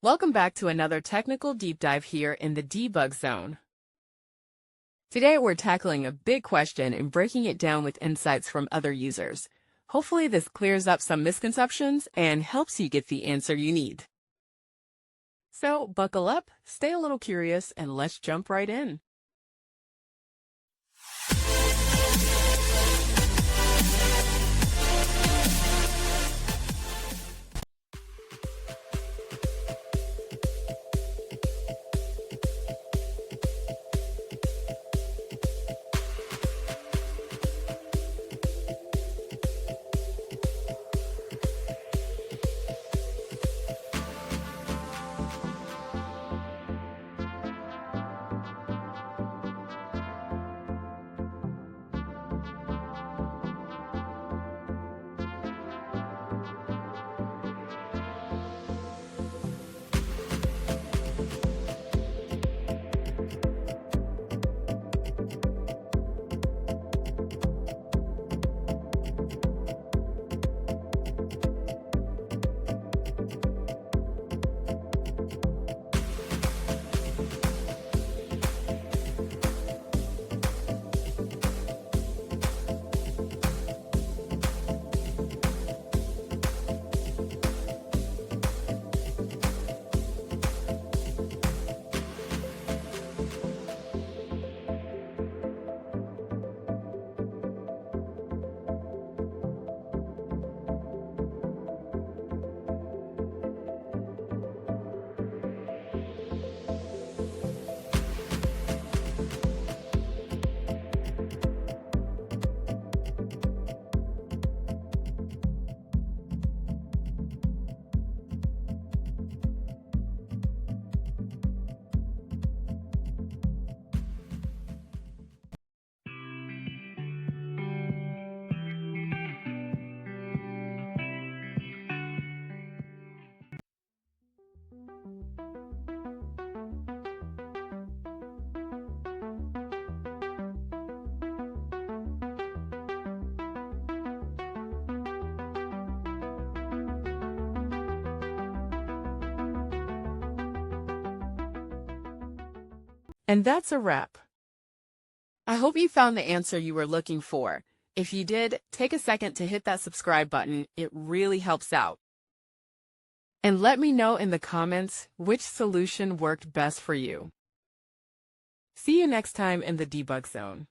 Welcome back to another technical deep dive here in the debug zone. Today we're tackling a big question and breaking it down with insights from other users. Hopefully this clears up some misconceptions and helps you get the answer you need. So buckle up, stay a little curious, and let's jump right in. And that's a wrap. I hope you found the answer you were looking for. If you did, take a second to hit that subscribe button. It really helps out. And let me know in the comments which solution worked best for you. See you next time in the debug zone.